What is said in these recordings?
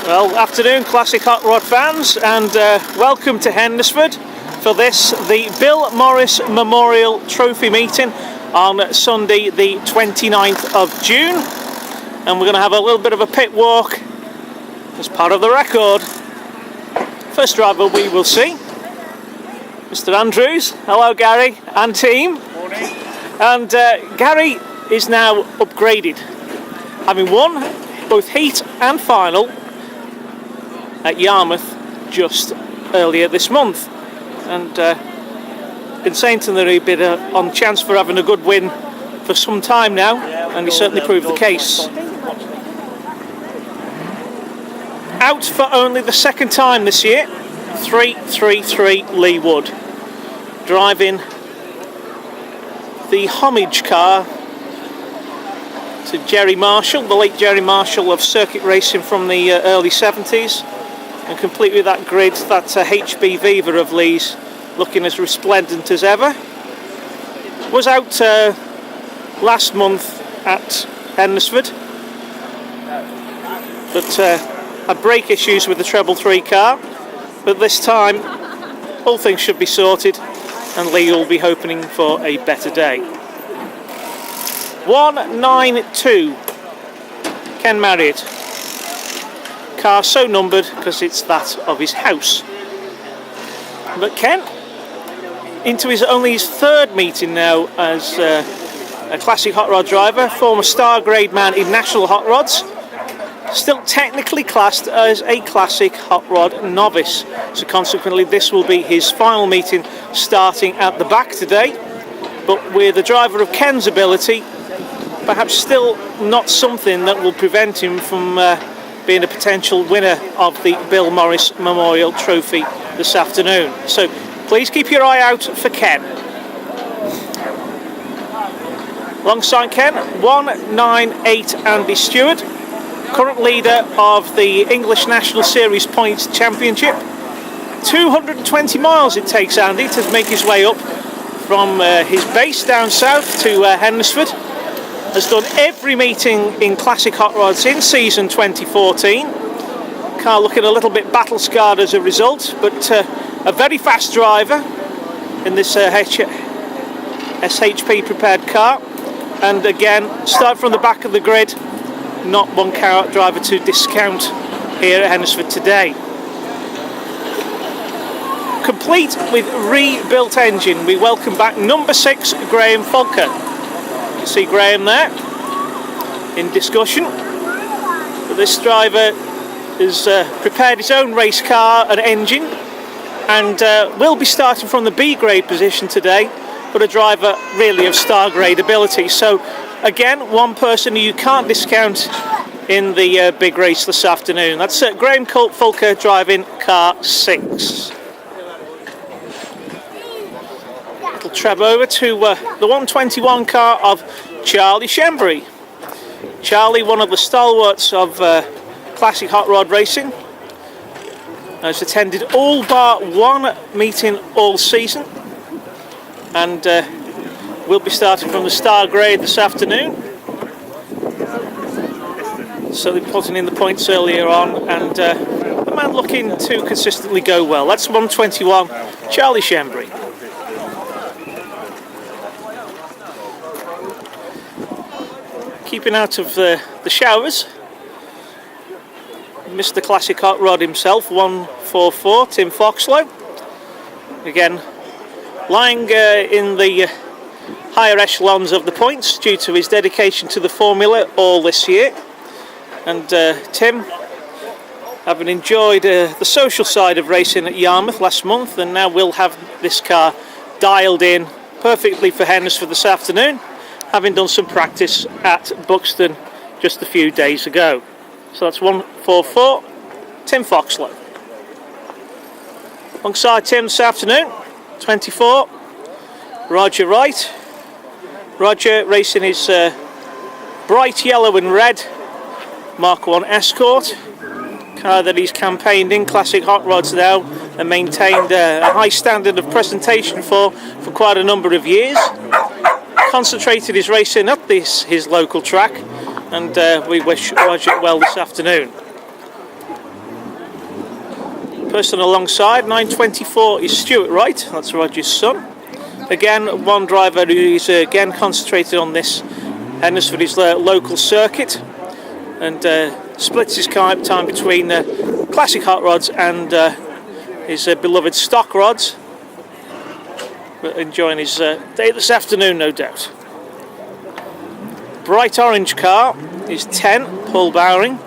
Well, afternoon Classic Hot Rod fans, and welcome to Hednesford for the Bill Morris Memorial Trophy meeting on Sunday the 29th of June, and we're going to have a little bit of a pit walk as part of the record. First driver we will see, Mr. Andrews. Hello Gary and team. Morning. And Gary is now upgraded, having won both heat and final at Yarmouth just earlier this month, and been saying to him that he'd been on chance for having a good win for some time now, and he certainly proved the case. Out for only the second time this year, 333 Lee Wood, driving the homage car to Jerry Marshall, the late Jerry Marshall of circuit racing from the early 70s. And complete with that grid, that HB Viva of Lee's, looking as resplendent as ever. Was out last month at Hednesford, but had brake issues with the treble 3 car. But this time, all things should be sorted, and Lee will be hoping for a better day. 192, Ken Mariott. Car so numbered because it's that of his house. But Ken, into only his third meeting now as a classic hot rod driver, former star grade man in national hot rods, still technically classed as a classic hot rod novice. So consequently this will be his final meeting, starting at the back today, but with a driver of Ken's ability, perhaps still not something that will prevent him from being a potential winner of the Bill Morris Memorial Trophy this afternoon. So please keep your eye out for Ken. Alongside Ken, 198 Andy Stewart, current leader of the English National Series Points Championship. 220 miles it takes Andy to make his way up from his base down south to Hednesford. Has done every meeting in Classic Hot Rods in season 2014. Car looking a little bit battle scarred as a result, but a very fast driver in this SHP prepared car. And again, start from the back of the grid, not one car driver to discount here at Hednesford today. Complete with rebuilt engine, we welcome back number 6 Graeme Folker. You see Graeme there in discussion, but this driver has prepared his own race car and engine, and will be starting from the B grade position today, but a driver really of star grade ability. So again, one person who you can't discount in the big race this afternoon. That's Graeme Folker driving car 6. Little treb over to the 121 car of Charlie Shambray. Charlie, one of the stalwarts of classic hot rod racing, has attended all bar one meeting all season, and will be starting from the star grade this afternoon. So they're putting in the points earlier on, and the man looking to consistently go well. That's 121 Charlie Shambray. Keeping out of the showers, Mr. Classic Hot Rod himself, 144 Tim Foxlow. Again, lying in the higher echelons of the points due to his dedication to the formula all this year. And Tim, having enjoyed the social side of racing at Yarmouth last month, and now will have this car dialed in perfectly for Hednesford this afternoon, having done some practice at Buxton just a few days ago. So that's 144 Tim Foxlow. Alongside Tim this afternoon, 24 Roger Wright. Roger racing his bright yellow and red Mark 1 Escort, car that he's campaigned in Classic Hot Rods now and maintained a high standard of presentation for quite a number of years. Concentrated his racing at his local track, and we wish Roger well this afternoon. Person alongside, 9:24, is Stewart Wright. That's Roger's son. Again, one driver who is again concentrated on this Hednesford, his local circuit, and splits his time between classic hot rods and his beloved stock rods. But enjoying his day this afternoon, no doubt. Bright orange car is 10, Paul Bowring.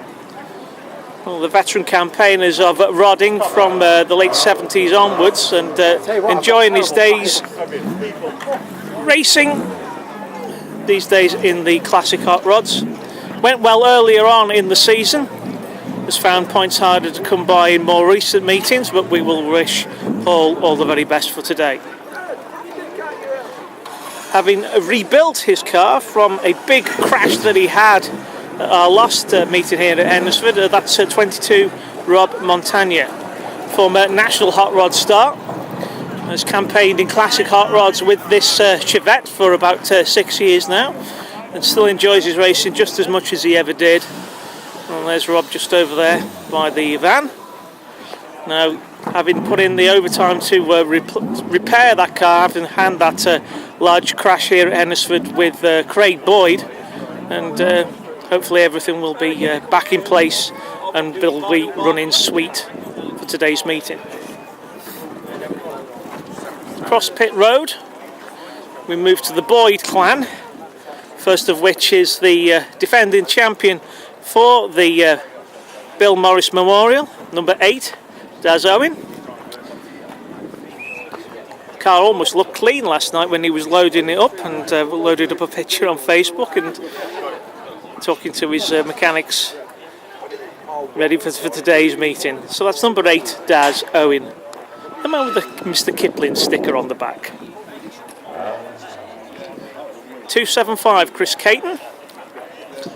Well, the veteran campaigners of rodding from the late 70s onwards, and enjoying his days racing these days in the classic hot rods. Went well earlier on in the season, has found points harder to come by in more recent meetings, but we will wish Paul all the very best for today. Having rebuilt his car from a big crash that he had at our last meeting here at Hednesford, that's 22 Rob Montagna, former national hot rod star, has campaigned in classic hot rods with this Chevette for about 6 years now, and still enjoys his racing just as much as he ever did. Well, there's Rob just over there by the van. Now, having put in the overtime to repair that car, having had that large crash here at Hednesford with Craig Boyd, and hopefully everything will be back in place and will be running sweet for today's meeting. Across Pit Road, we move to the Boyd clan, first of which is the defending champion for the Bill Morris Memorial, number 8, Daz Owen. Car almost looked clean last night when he was loading it up, and loaded up a picture on Facebook and talking to his mechanics ready for today's meeting. So that's number 8, Daz Owen, the man with the Mr. Kipling sticker on the back. 275, Chris Caton,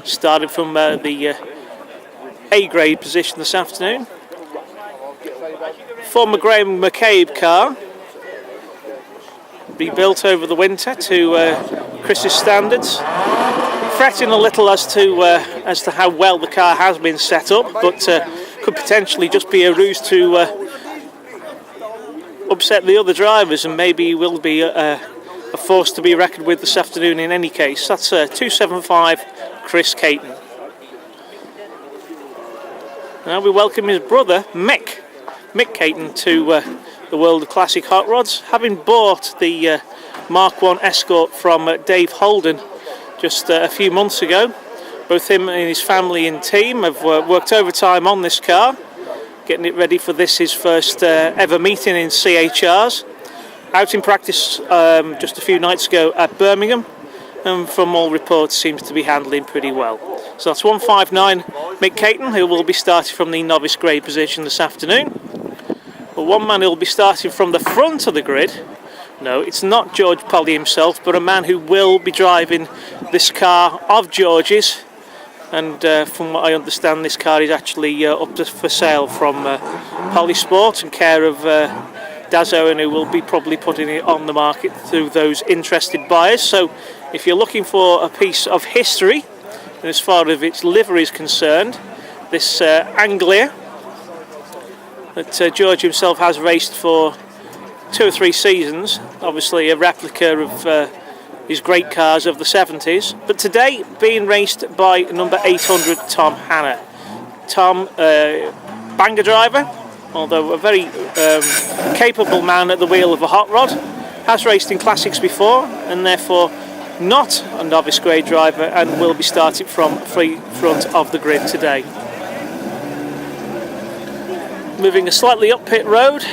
started from the A grade position this afternoon. Former Graeme McCabe car, rebuilt over the winter to Chris's standards. Fretting a little as to how well the car has been set up, but could potentially just be a ruse to upset the other drivers, and maybe will be a force to be reckoned with this afternoon in any case. That's 275 Chris Caton. Now we welcome his brother Mick Caton to the world of classic hot rods, having bought the Mark 1 Escort from Dave Holden just a few months ago. Both him and his family and team have worked overtime on this car, getting it ready for his first ever meeting in CHRs. Out in practice just a few nights ago at Birmingham, and from all reports seems to be handling pretty well. So that's 159 Mick Caton, who will be starting from the novice grade position this afternoon. But one man who will be starting from the front of the grid, no, it's not George Polly himself, but a man who will be driving this car of George's, and from what I understand, this car is actually up for sale from Polly Sport and care of Daz Owen, who will be probably putting it on the market through those interested buyers. So if you're looking for a piece of history, and as far as its livery is concerned, this Anglia that George himself has raced for 2 or 3 seasons, obviously a replica of his great cars of the 70s, but today being raced by number 800 Tom Hanna. Tom, banger driver, although a very capable man at the wheel of a hot rod, has raced in classics before and therefore not a novice grade driver, and will be starting from free front of the grid today. Moving slightly up pit road,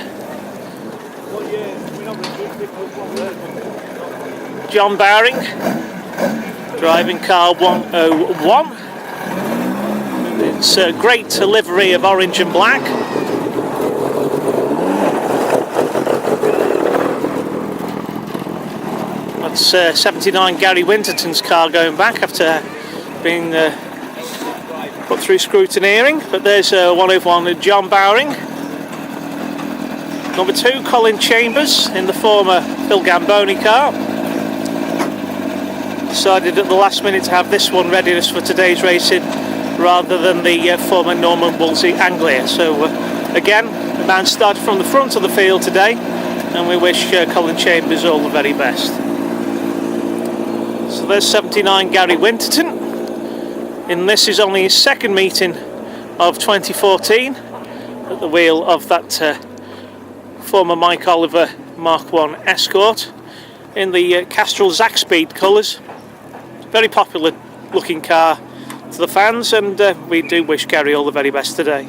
John Bowring driving car 101. It's a great livery of orange and black. That's 79 Gary Winterton's car going back after being put through scrutineering. But there's 101 John Bowring. Number 2, Colin Chambers in the former Phil Gamboni car. Decided at the last minute to have this one readiness for today's racing rather than the former Norman Wolsey Anglia. So again, The band started from the front of the field today, and we wish Colin Chambers all the very best. So there's 79 Gary Winterton, and this is only his second meeting of 2014 at the wheel of that former Mike Oliver Mark 1 Escort in the Castrol Zaxpeed colours. Very popular looking car to the fans, and we do wish Gary all the very best today.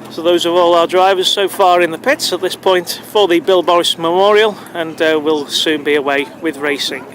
So those are all our drivers so far in the pits at this point for the Bill Morris Memorial, and we'll soon be away with racing.